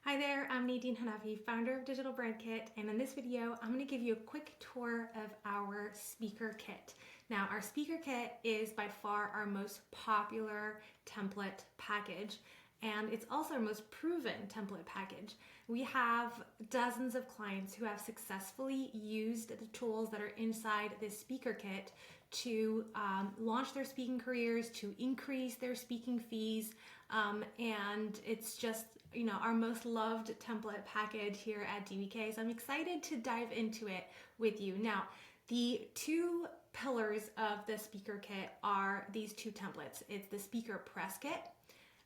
Hi there, I'm Nadine Hanafi, founder of Digital Brand Kit, and in this video, I'm going to give you a quick tour of our speaker kit. Now, our speaker kit is by far our most popular template package, and it's also our most proven template package. We have dozens of clients who have successfully used the tools that are inside this speaker kit to launch their speaking careers, to increase their speaking fees, and it's just our most loved template package here at DBK. So I'm excited to dive into it with you. Now, the two pillars of the speaker kit are these two templates. It's the speaker press kit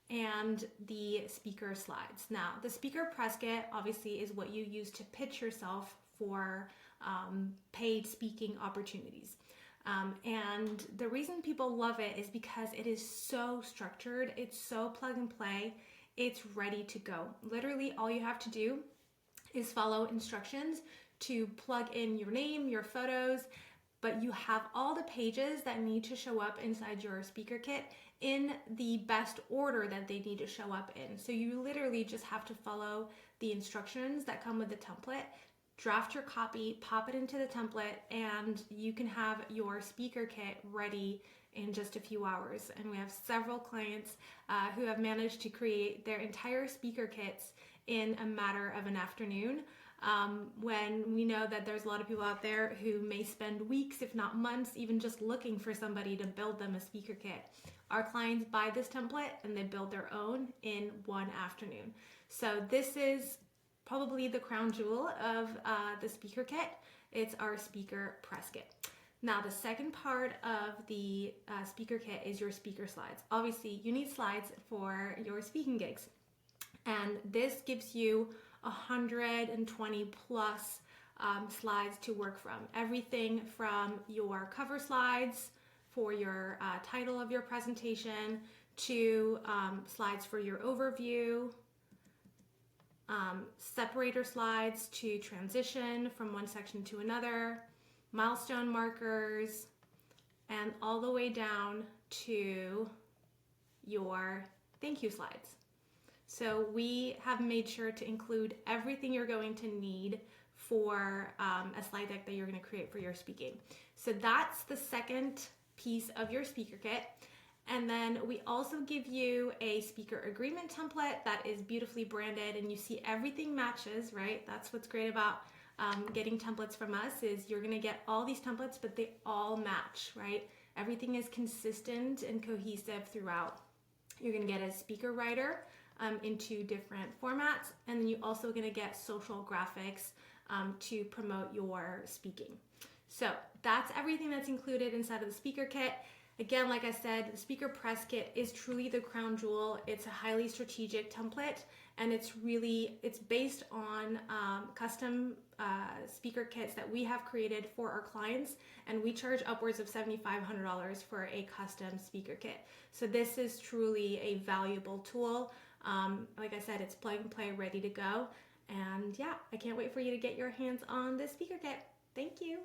and the speaker slides. Now, the speaker press kit obviously is what you use to pitch yourself for paid speaking opportunities. And the reason people love it is because it is so structured, it's so plug and play, it's ready to go. Literally all you have to do is follow instructions to plug in your name, your photos, but you have all the pages that need to show up inside your speaker kit in the best order that they need to show up in. So you literally just have to follow the instructions that come with the template, draft your copy, pop it into the template, and you can have your speaker kit ready in just a few hours. And we have several clients who have managed to create their entire speaker kits in a matter of an afternoon, when we know that there's a lot of people out there who may spend weeks, if not months, even just looking for somebody to build them a speaker kit. Our clients buy this template and they build their own in one afternoon. So this is probably the crown jewel of the speaker kit. It's our speaker press kit. Now, the second part of the speaker kit is your speaker slides. Obviously, you need slides for your speaking gigs. And this gives you 120 plus slides to work from. Everything from your cover slides for your title of your presentation to slides for your overview, separator slides to transition from one section to another, milestone markers, and all the way down to your thank you slides. So we have made sure to include everything you're going to need for a slide deck that you're going to create for your speaking. So that's the second piece of your speaker kit. And then we also give you a speaker agreement template that is beautifully branded, and you see everything matches, right? That's what's great about getting templates from us, is you're going to get all these templates, but they all match, right? Everything is consistent and cohesive throughout. You're going to get a speaker writer in two different formats, and then you're also going to get social graphics to promote your speaking. So that's everything that's included inside of the speaker kit. Again, like I said, the speaker press kit is truly the crown jewel. It's a highly strategic template, and it's based on custom speaker kits that we have created for our clients, and we charge upwards of $7,500 for a custom speaker kit. So this is truly a valuable tool. Like I said, it's plug and play, ready to go. And yeah, I can't wait for you to get your hands on this speaker kit. Thank you.